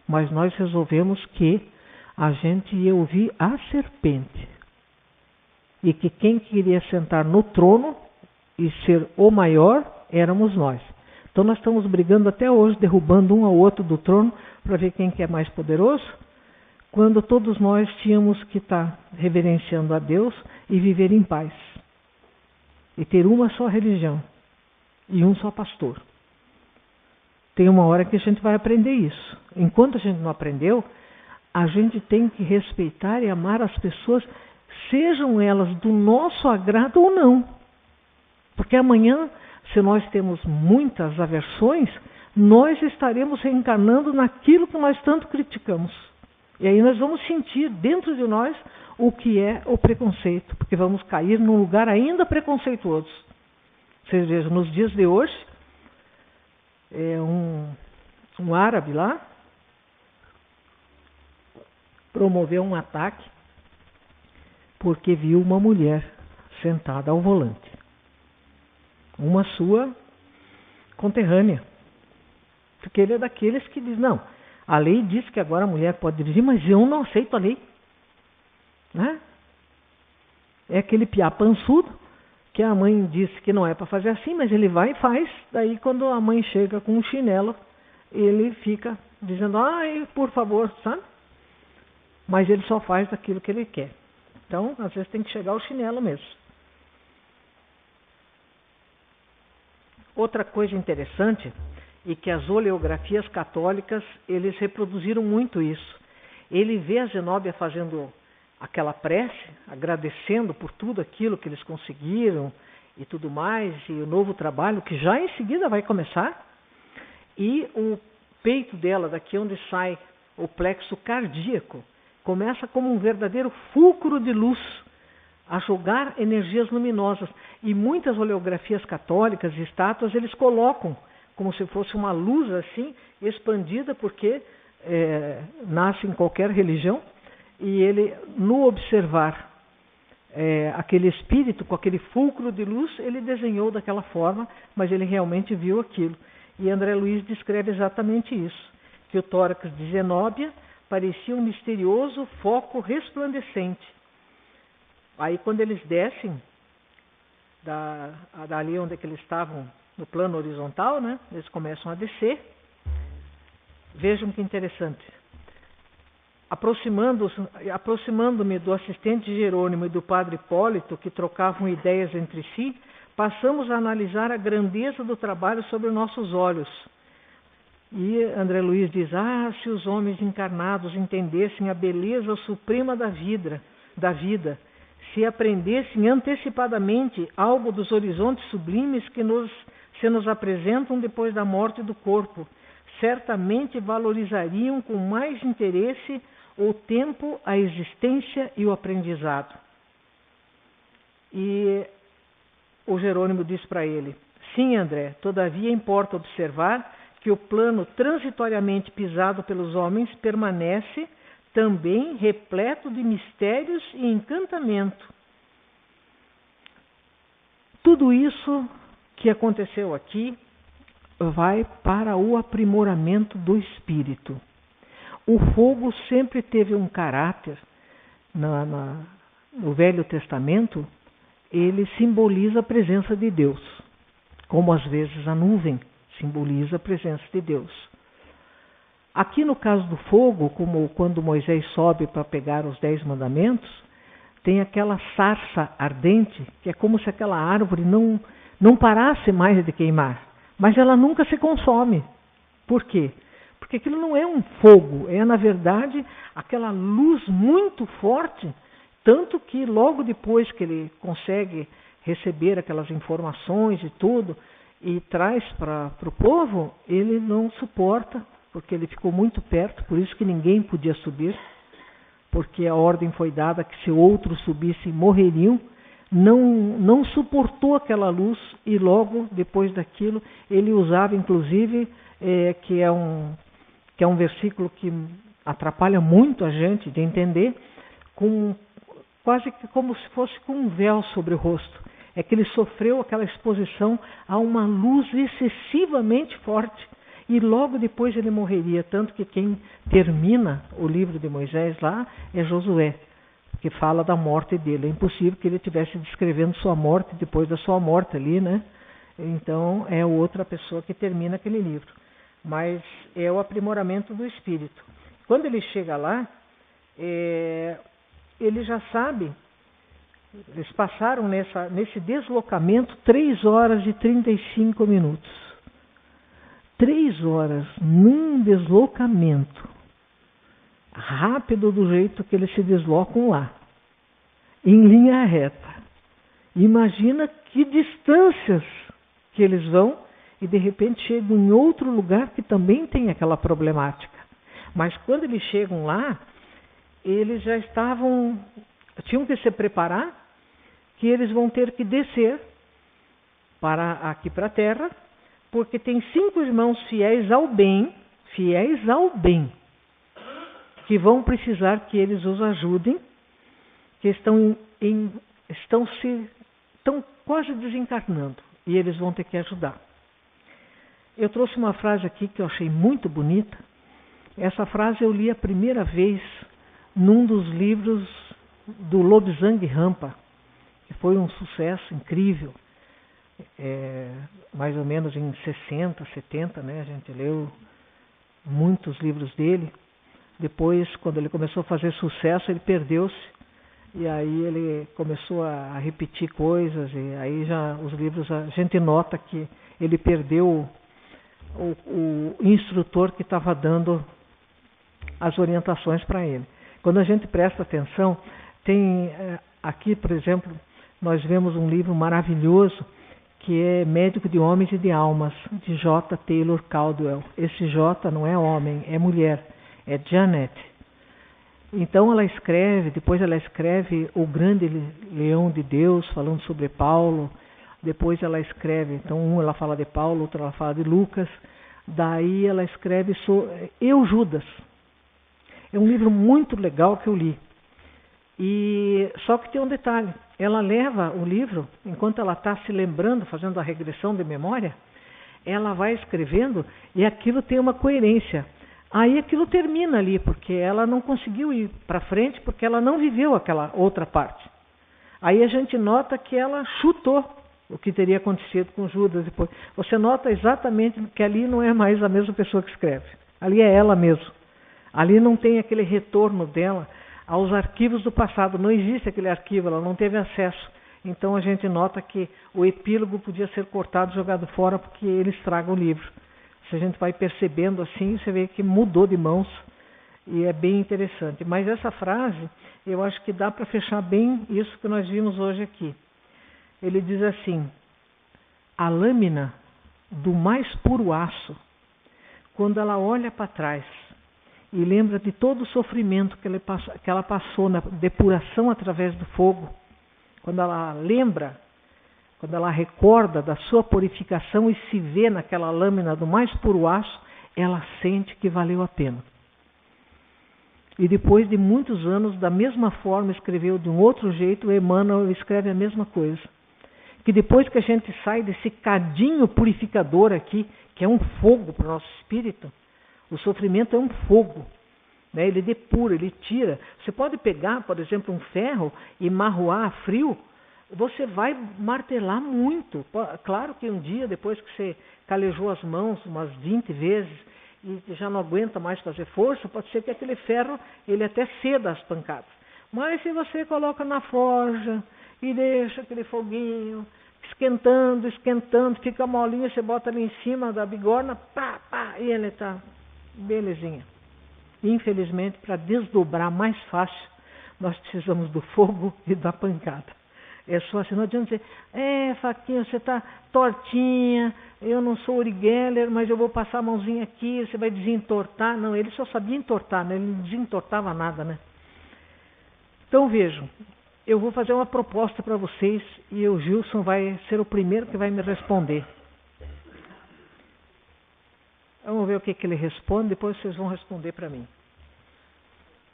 Mas nós resolvemos que a gente ia ouvir a serpente. E que quem queria sentar no trono e ser o maior, éramos nós. Então nós estamos brigando até hoje, derrubando um ao outro do trono, para ver quem que é mais poderoso, quando todos nós tínhamos que estar reverenciando a Deus e viver em paz. E ter uma só religião e um só pastor. Tem uma hora que a gente vai aprender isso. Enquanto a gente não aprendeu, a gente tem que respeitar e amar as pessoas, sejam elas do nosso agrado ou não. Porque amanhã, se nós temos muitas aversões, nós estaremos reencarnando naquilo que nós tanto criticamos. E aí nós vamos sentir dentro de nós o que é o preconceito, porque vamos cair num lugar ainda preconceituoso. Vocês vejam, nos dias de hoje, um árabe lá promoveu um ataque porque viu uma mulher sentada ao volante. Uma sua conterrânea. Porque ele é daqueles que diz, não, a lei diz que agora a mulher pode dirigir, mas eu não aceito a lei. Né? É aquele piá pançudo, que a mãe disse que não é para fazer assim, mas ele vai e faz. Daí quando a mãe chega com um chinelo, ele fica dizendo, ai, por favor, sabe? Mas ele só faz aquilo que ele quer. Então, às vezes tem que chegar ao chinelo mesmo. Outra coisa interessante é que as oleografias católicas, eles reproduziram muito isso. Ele vê a Zenóbia fazendo aquela prece, agradecendo por tudo aquilo que eles conseguiram e tudo mais, e o novo trabalho que já em seguida vai começar, e o peito dela, daqui onde sai o plexo cardíaco, começa como um verdadeiro fulcro de luz a jogar energias luminosas. E muitas oleografias católicas e estátuas eles colocam como se fosse uma luz assim, expandida, porque nasce em qualquer religião, e ele, no observar aquele espírito com aquele fulcro de luz, ele desenhou daquela forma, mas ele realmente viu aquilo. E André Luiz descreve exatamente isso, que o tórax de Zenóbia parecia um misterioso foco resplandecente. Aí quando eles descem dali onde é que eles estavam, no plano horizontal, né, eles começam a descer. Vejam que interessante. Aproximando-me do assistente Jerônimo e do padre Hipólito, que trocavam ideias entre si, passamos a analisar a grandeza do trabalho sobre nossos olhos. E André Luiz diz, se os homens encarnados entendessem a beleza suprema da vida, se aprendessem antecipadamente algo dos horizontes sublimes que se nos apresentam depois da morte do corpo, certamente valorizariam com mais interesse o tempo, a existência e o aprendizado. E o Jerônimo diz para ele, sim, André, todavia importa observar que o plano transitoriamente pisado pelos homens permanece também repleto de mistérios e encantamento. Tudo isso que aconteceu aqui vai para o aprimoramento do espírito. O fogo sempre teve um caráter, no Velho Testamento, ele simboliza a presença de Deus, como às vezes a nuvem simboliza a presença de Deus. Aqui no caso do fogo, como quando Moisés sobe para pegar os 10 mandamentos, tem aquela sarça ardente, que é como se aquela árvore não parasse mais de queimar, mas ela nunca se consome. Por quê? Porque aquilo não é um fogo, é na verdade aquela luz muito forte, tanto que logo depois que ele consegue receber aquelas informações e tudo, e traz para o povo, ele não suporta, porque ele ficou muito perto, por isso que ninguém podia subir, porque a ordem foi dada que se outros subissem morreriam, não suportou aquela luz, e logo depois daquilo ele usava inclusive, que é um versículo que atrapalha muito a gente de entender, quase que como se fosse com um véu sobre o rosto. É que ele sofreu aquela exposição a uma luz excessivamente forte, e logo depois ele morreria, tanto que quem termina o livro de Moisés lá é Josué, que fala da morte dele. É impossível que ele estivesse descrevendo sua morte depois da sua morte ali, né? Então é outra pessoa que termina aquele livro. Mas é o aprimoramento do espírito. Quando ele chega lá, ele já sabe, eles passaram nesse deslocamento 3 horas e 35 minutos. 3 horas num deslocamento rápido do jeito que eles se deslocam lá, em linha reta. Imagina que distâncias que eles vão e de repente chegam em outro lugar que também tem aquela problemática. Mas quando eles chegam lá, eles já tinham que se preparar que eles vão ter que descer aqui para a terra, porque tem 5 irmãos fiéis ao bem, que vão precisar que eles os ajudem, que estão quase desencarnando, e eles vão ter que ajudar. Eu trouxe uma frase aqui que eu achei muito bonita. Essa frase eu li a primeira vez num dos livros do Lobsang Rampa, que foi um sucesso incrível, mais ou menos em 60, 70, né? A gente leu muitos livros dele. Depois, quando ele começou a fazer sucesso, ele perdeu-se, e aí ele começou a repetir coisas, e aí já os livros, a gente nota que ele perdeu o instrutor que estava dando as orientações para ele. Quando a gente presta atenção, tem aqui, por exemplo, nós vemos um livro maravilhoso que é Médico de Homens e de Almas, de J. Taylor Caldwell. Esse J não é homem, é mulher. é Janet. Então ela escreve, depois ela escreve O Grande Leão de Deus, falando sobre Paulo. Depois ela escreve, então ela fala de Paulo, outra ela fala de Lucas. Daí ela escreve sobre Eu, Judas. É um livro muito legal que eu li. Só que tem um detalhe, ela leva o livro, enquanto ela está se lembrando, fazendo a regressão de memória, ela vai escrevendo e aquilo tem uma coerência. Aí aquilo termina ali, porque ela não conseguiu ir para frente, porque ela não viveu aquela outra parte. Aí a gente nota que ela chutou o que teria acontecido com Judas depois. Você nota exatamente que ali não é mais a mesma pessoa que escreve. Ali é ela mesmo. Ali não tem aquele retorno dela aos arquivos do passado. Não existe aquele arquivo, ela não teve acesso. Então a gente nota que o epílogo podia ser cortado, jogado fora, porque ele estraga o livro. Se a gente vai percebendo assim, você vê que mudou de mãos e é bem interessante. Mas essa frase, eu acho que dá para fechar bem isso que nós vimos hoje aqui. Ele diz assim: a lâmina do mais puro aço, quando ela olha para trás e lembra de todo o sofrimento que ela passou na depuração através do fogo, quando ela lembra, quando ela recorda da sua purificação e se vê naquela lâmina do mais puro aço, ela sente que valeu a pena. E depois de muitos anos, da mesma forma, escreveu de um outro jeito, Emmanuel escreve a mesma coisa. Que depois que a gente sai desse cadinho purificador aqui, que é um fogo para o nosso espírito, o sofrimento é um fogo, né? Ele depura, ele tira. Você pode pegar, por exemplo, um ferro e marroar a frio, você vai martelar muito. Claro que um dia, depois que você calejou as mãos umas 20 vezes e já não aguenta mais fazer força, pode ser que aquele ferro ele até ceda as pancadas. Mas se você coloca na forja e deixa aquele foguinho esquentando, esquentando, fica molinho, você bota ali em cima da bigorna, pá, pá, e ele está belezinha. Infelizmente, para desdobrar mais fácil, nós precisamos do fogo e da pancada. É só assim, não adianta dizer, Faquinha, você está tortinha, eu não sou Uri Geller, mas eu vou passar a mãozinha aqui, você vai desentortar. Não, ele só sabia entortar, né? Ele não desentortava nada, né? Então vejam, eu vou fazer uma proposta para vocês e o Gilson vai ser o primeiro que vai me responder. Vamos ver o que ele responde, depois vocês vão responder para mim.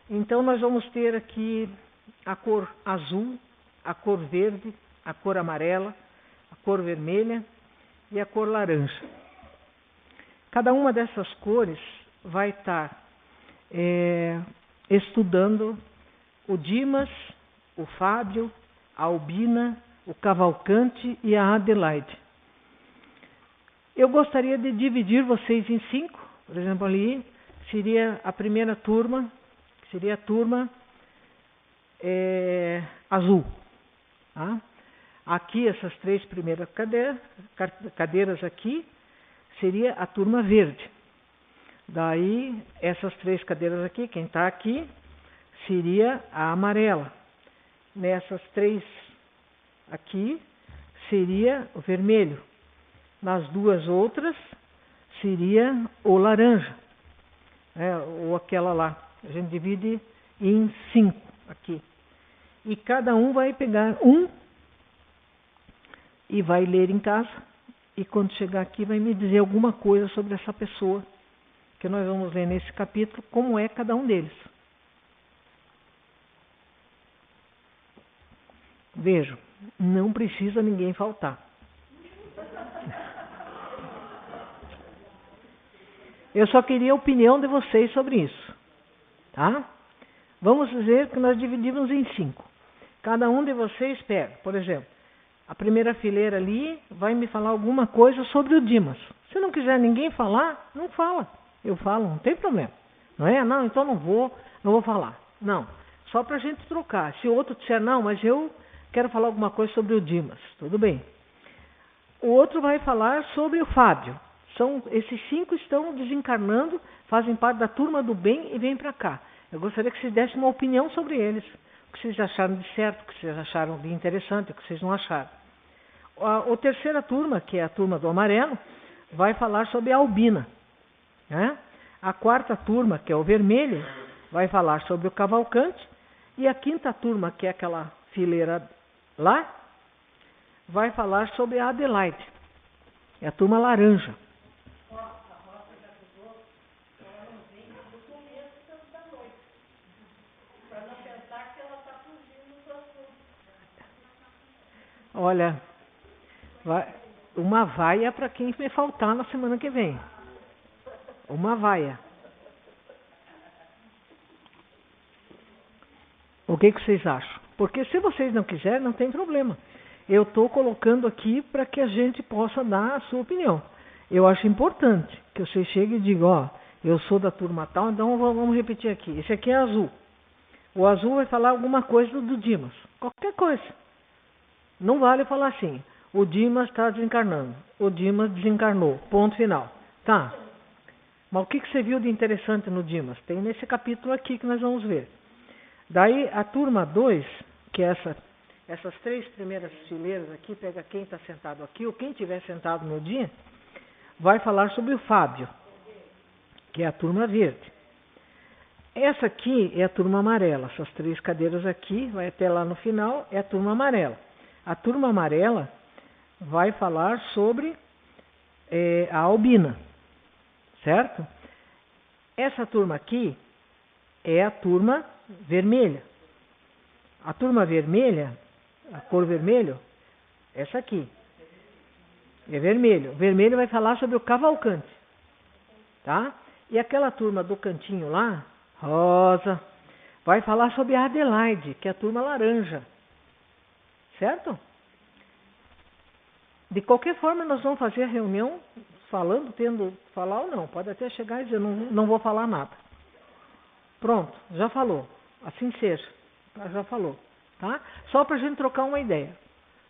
Então nós vamos ter aqui a cor azul, a cor verde, a cor amarela, a cor vermelha e a cor laranja. Cada uma dessas cores vai estar estudando o Dimas, o Fábio, a Albina, o Cavalcante e a Adelaide. Eu gostaria de dividir vocês em 5. Por exemplo, ali seria a primeira turma, que seria a turma azul. Tá? Aqui, essas 3 primeiras cadeiras aqui, seria a turma verde. Daí, essas 3 cadeiras aqui, quem está aqui, seria a amarela. Nessas 3 aqui, seria o vermelho. Nas 2 outras, seria o laranja. Ou aquela lá. A gente divide em 5 aqui. E cada um vai pegar um e vai ler em casa. E quando chegar aqui vai me dizer alguma coisa sobre essa pessoa. Que nós vamos ler nesse capítulo como é cada um deles. Vejam, não precisa ninguém faltar. Eu só queria a opinião de vocês sobre isso. Tá? Vamos dizer que nós dividimos em 5. Cada um de vocês pega, por exemplo, a primeira fileira ali vai me falar alguma coisa sobre o Dimas. Se não quiser ninguém falar, não fala. Eu falo, não tem problema. Não é? Não, então não vou falar. Não, só para a gente trocar. Se o outro disser, não, mas eu quero falar alguma coisa sobre o Dimas, tudo bem. O outro vai falar sobre o Fábio. Esses 5 estão desencarnando, fazem parte da turma do bem e vêm para cá. Eu gostaria que vocês dessem uma opinião sobre eles. O que vocês acharam de certo, o que vocês acharam de interessante, o que vocês não acharam. A terceira turma, que é a turma do amarelo, vai falar sobre a Albina. Né? A quarta turma, que é o vermelho, vai falar sobre o Cavalcante. E a quinta turma, que é aquela fileira lá, vai falar sobre a Adelaide. É a turma laranja. Olha, uma vaia para quem me faltar na semana que vem. Uma vaia. O que vocês acham? Porque se vocês não quiserem, não tem problema. Eu estou colocando aqui para que a gente possa dar a sua opinião. Eu acho importante que vocês cheguem e digam, ó, eu sou da turma tal, então vamos repetir aqui. Esse aqui é azul. O azul vai falar alguma coisa do Dimas. Qualquer coisa. Não vale falar assim, o Dimas está desencarnando. O Dimas desencarnou. Ponto final. Tá. Mas o que você viu de interessante no Dimas? Tem nesse capítulo aqui que nós vamos ver. Daí a turma 2, que é essas três primeiras fileiras aqui, pega quem está sentado aqui ou quem estiver sentado no dia, vai falar sobre o Fábio, que é a turma verde. Essa aqui é a turma amarela, essas três cadeiras aqui, vai até lá no final, é a turma amarela. A turma amarela vai falar sobre a Albina, certo? Essa turma aqui é a turma vermelha. A turma vermelha, a cor vermelho, essa aqui, é vermelho. Vermelho vai falar sobre o Cavalcante, tá? E aquela turma do cantinho lá, rosa, vai falar sobre a Adelaide, que é a turma laranja, certo? De qualquer forma, nós vamos fazer a reunião falando, tendo falar ou não. Pode até chegar e dizer, não vou falar nada. Pronto, já falou. Assim seja. Já falou. Tá? Só para a gente trocar uma ideia.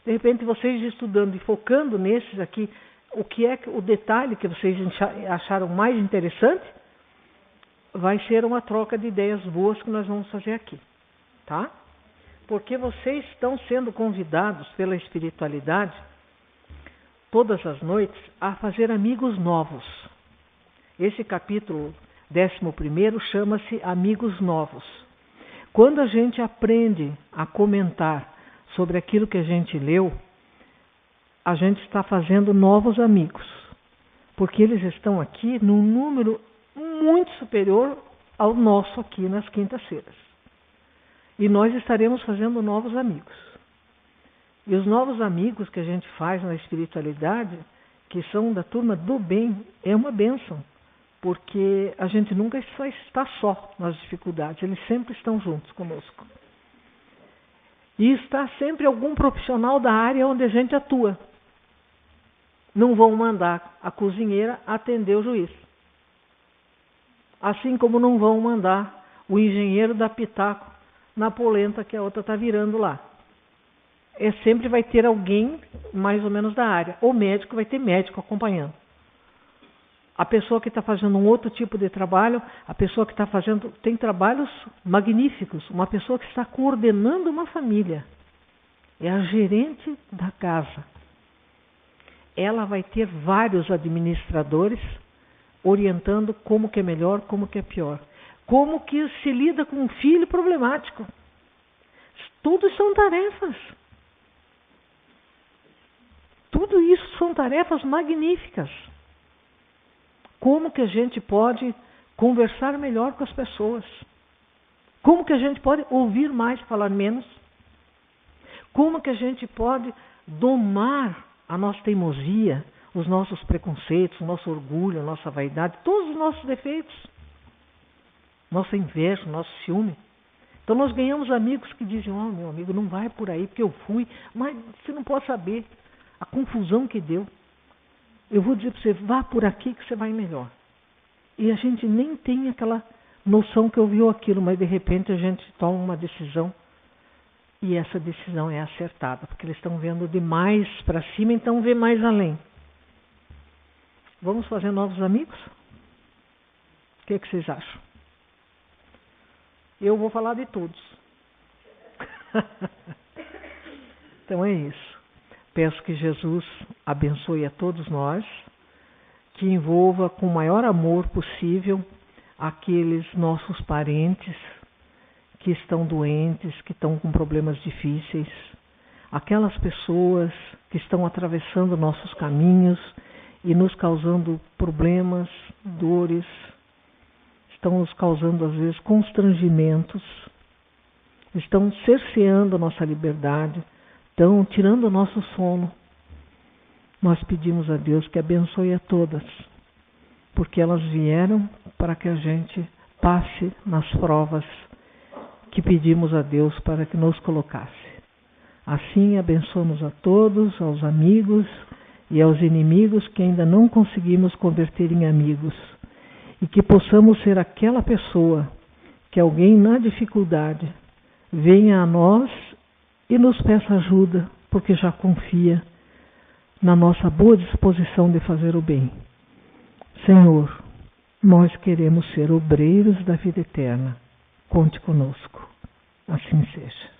De repente, vocês estudando e focando nesses aqui, o que é o detalhe que vocês acharam mais interessante, vai ser uma troca de ideias boas que nós vamos fazer aqui. Tá? Porque vocês estão sendo convidados pela espiritualidade, todas as noites, a fazer amigos novos. Esse capítulo 11º chama-se Amigos Novos. Quando a gente aprende a comentar sobre aquilo que a gente leu, a gente está fazendo novos amigos, porque eles estão aqui num número muito superior ao nosso aqui nas quintas-feiras. E nós estaremos fazendo novos amigos. E os novos amigos que a gente faz na espiritualidade, que são da turma do bem, é uma bênção. Porque a gente nunca está só nas dificuldades, eles sempre estão juntos conosco. E está sempre algum profissional da área onde a gente atua. Não vão mandar a cozinheira atender o juiz. Assim como não vão mandar o engenheiro dar pitaco na polenta que a outra está virando lá. Sempre vai ter alguém mais ou menos da área. O médico vai ter médico acompanhando. A pessoa que está fazendo um outro tipo de trabalho, a pessoa que está fazendo, tem trabalhos magníficos, uma pessoa que está coordenando uma família, é a gerente da casa. Ela vai ter vários administradores orientando como que é melhor, como que é pior. Como que se lida com um filho problemático. Tudo são tarefas. Tudo isso são tarefas magníficas. Como que a gente pode conversar melhor com as pessoas? Como que a gente pode ouvir mais, falar menos? Como que a gente pode domar a nossa teimosia, os nossos preconceitos, o nosso orgulho, a nossa vaidade, todos os nossos defeitos, nossa inveja, nosso ciúme? Então nós ganhamos amigos que dizem, meu amigo, não vai por aí porque eu fui, mas você não pode saber a confusão que deu. Eu vou dizer para você, vá por aqui que você vai melhor. E a gente nem tem aquela noção que ouviu aquilo, mas de repente a gente toma uma decisão e essa decisão é acertada, porque eles estão vendo demais para cima, então vê mais além. Vamos fazer novos amigos? O que vocês acham? Eu vou falar de todos. Então é isso. Peço que Jesus abençoe a todos nós, que envolva com o maior amor possível aqueles nossos parentes que estão doentes, que estão com problemas difíceis, aquelas pessoas que estão atravessando nossos caminhos e nos causando problemas, dores, estão nos causando às vezes constrangimentos, estão cerceando a nossa liberdade, estão tirando o nosso sono. Nós pedimos a Deus que abençoe a todas, porque elas vieram para que a gente passe nas provas que pedimos a Deus para que nos colocasse. Assim, abençoamos a todos, aos amigos e aos inimigos que ainda não conseguimos converter em amigos, e que possamos ser aquela pessoa que alguém na dificuldade venha a nós e nos peça ajuda, porque já confia na nossa boa disposição de fazer o bem. Senhor, nós queremos ser obreiros da vida eterna. Conte conosco. Assim seja.